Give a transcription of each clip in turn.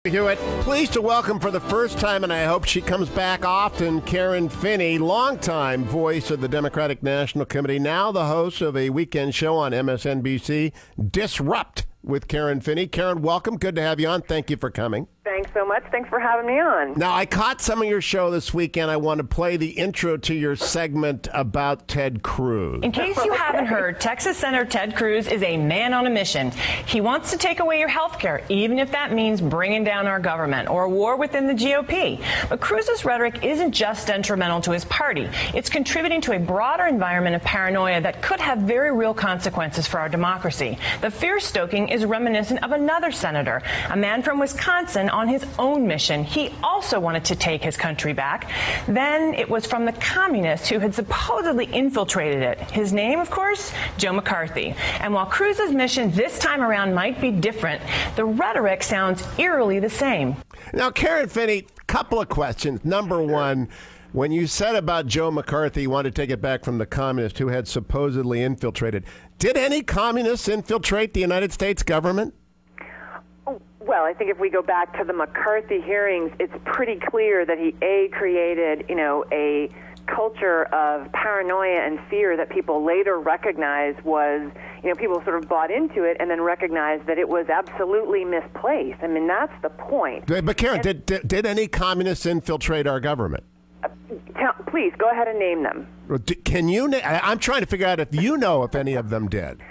Hewitt, pleased to welcome for the first time, and I hope she comes back often, Karen Finney, longtime voice of the Democratic National Committee, now the host of a weekend show on MSNBC, Disrupt with Karen Finney. Karen, welcome. Good to have you on. Thank you for coming. Thanks so much. Thanks for having me on. Now, I caught some of your show this weekend. I want to play the intro to your segment about Ted Cruz. In case you haven't heard, Texas Senator Ted Cruz is a man on a mission. He wants to take away your health care, even if that means bringing down our government or a war within the GOP. But Cruz's rhetoric isn't just detrimental to his party. It's contributing to a broader environment of paranoia that could have very real consequences for our democracy. The fear-stoking is reminiscent of another senator, a man from Wisconsin on his own mission. He also wanted to take his country back. Then it was from the communists who had supposedly infiltrated it. His name, of course, Joe McCarthy. And while Cruz's mission this time around might be different, the rhetoric sounds eerily the same. Now, Karen Finney, couple of questions. Number one, when you said about Joe McCarthy, you wanted to take it back from the communists who had supposedly infiltrated. Did any communists infiltrate the United States government? Well, I think if we go back to the McCarthy hearings, it's pretty clear that he, created, a culture of paranoia and fear that people later recognized was, people sort of bought into it and then recognized that it was absolutely misplaced. I mean, that's the point. But Karen, did any communists infiltrate our government? Please, go ahead and name them. Can you? I'm trying to figure out if you know if any of them did.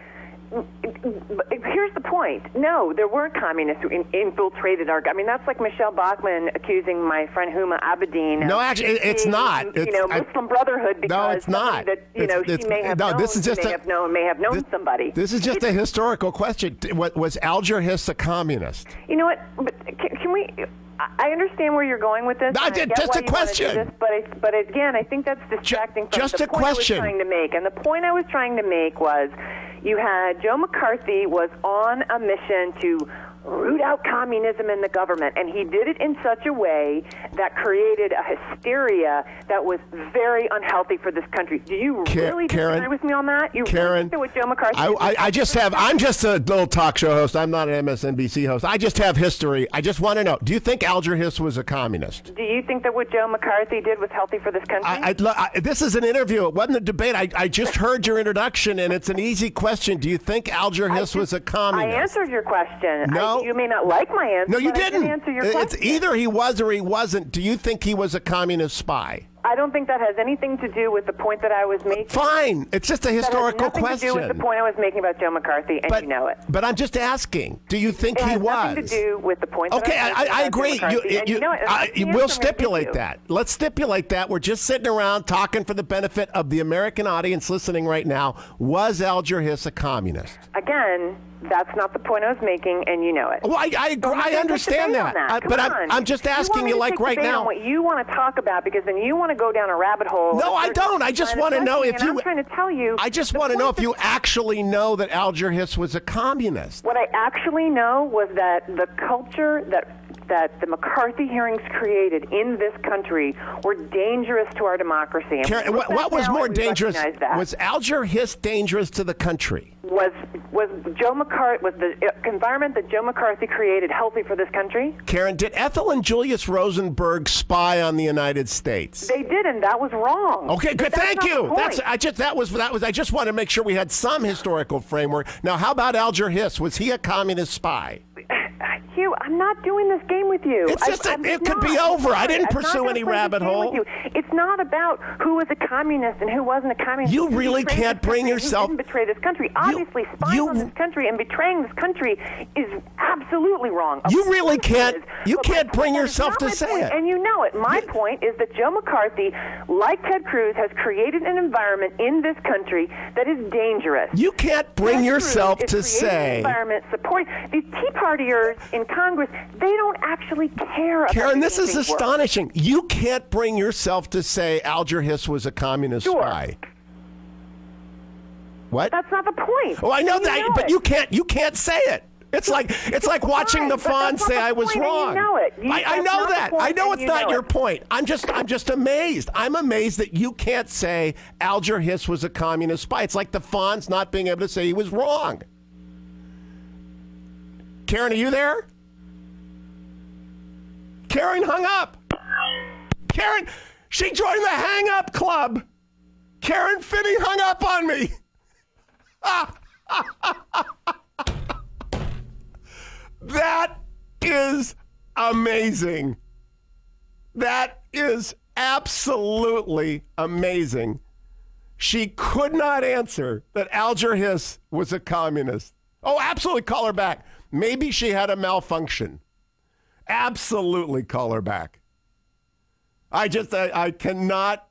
Here's the point. No, there weren't communists who infiltrated our... I mean, that's like Michelle Bachmann accusing my friend Huma Abedin. No, actually, it's not. Muslim Brotherhood because... No, it's not. That, she may have known, this is just may have known somebody. This is just a historical question. Was Alger Hiss a communist? You know what? But can we... I understand where you're going with this. No, just a question. But again, I think that's distracting from just the a point question. I was trying to make. And the point I was trying to make was you had Joe McCarthy was on a mission to root out communism in the government, and he did it in such a way that created a hysteria that was very unhealthy for this country. Do you really disagree with me on that? You Karen, really with Joe McCarthy? I'm just a little talk show host. I'm not an MSNBC host. I just have history. I just want to know, do you think Alger Hiss was a communist? Do you think that what Joe McCarthy did was healthy for this country? This is an interview. It wasn't a debate. I just heard your introduction, and it's an easy question. Do you think Alger Hiss was a communist? I answered your question. No. You may not like my answer. No, you but didn't. I did answer your question. It's either he was or he wasn't. Do you think he was a communist spy? I don't think that has anything to do with the point that I was making. Fine. It's just a historical question. That has nothing to do with the point I was making about Joe McCarthy, and you know it. But I'm just asking, do you think he was? It has nothing to do with the point that I was making I agree. We'll stipulate that. Let's stipulate that. We're just sitting around talking for the benefit of the American audience listening right now. Was Alger Hiss a communist? Again, that's not the point I was making, and you know it. Well, I understand that. But I'm just asking you, like right now. On what you want to talk about, because then you want to go down a rabbit hole. No, I don't. I just want to know if you. I'm trying to tell you. I just want to know if you actually know that Alger Hiss was a communist. What I actually know was that the culture that the McCarthy hearings created in this country were dangerous to our democracy. Karen, what was more dangerous? Was Alger Hiss dangerous to the country? Was Joe McCarthy, was the environment that Joe McCarthy created healthy for this country? Karen, did Ethel and Julius Rosenberg spy on the United States? They did, and that was wrong. Okay, good. Thank you. I just want to make sure we had some historical framework. Now, how about Alger Hiss? Was he a communist spy? Hugh, I'm not doing this game with you. It's just it could be over. I didn't pursue any rabbit hole. It's not about who was a communist and who wasn't a communist. You really can't bring yourself. You didn't betray this country. Obviously, spying on this country and betraying this country is absolutely wrong. You really can't. You can't bring yourself to say it. And you know it. My point is that Joe McCarthy, like Ted Cruz, has created an environment in this country that is dangerous. You can't bring yourself to say. Environment supporting these Tea Partiers in Congress, they don't actually care about Karen, this is astonishing. You can't bring yourself to say Alger Hiss was a communist spy. What? That's not the point. Oh, I know that, but you can't say it. It's like watching the Fonz say I was wrong. You know it. I know that. I know it's not your point. I'm just amazed. I'm amazed that you can't say Alger Hiss was a communist spy. It's like the Fonz not being able to say he was wrong. Karen, are you there? Karen hung up. Karen, she joined the hang up club. Karen Finney hung up on me. That is amazing. That is absolutely amazing. She could not answer that Alger Hiss was a communist. Oh, absolutely call her back. Maybe she had a malfunction. Absolutely call her back. I cannot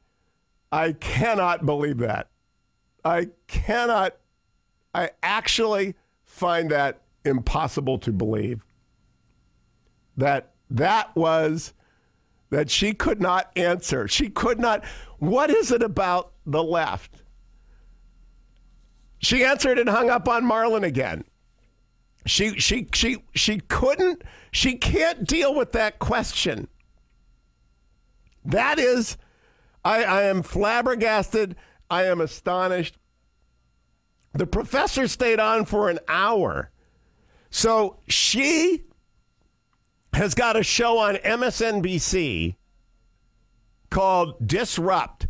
believe that. I actually find that impossible to believe. That she could not answer. She could not. What is it about the left? She answered and hung up on Marlon again. She couldn't. She can't deal with that question. That is, I am flabbergasted. I am astonished. The professor stayed on for an hour. So she has got a show on MSNBC called Disrupt,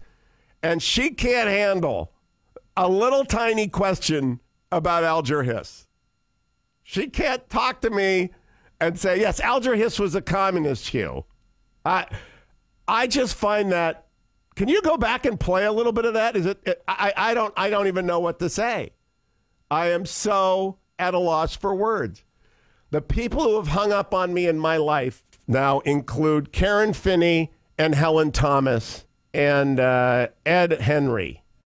and she can't handle a little tiny question about Alger Hiss. She can't talk to me and say, yes, Alger Hiss was a communist, Hugh. I just find that. Can you go back and play a little bit of that? I don't even know what to say. I am so at a loss for words. The people who have hung up on me in my life now include Karen Finney and Helen Thomas and Ed Henry.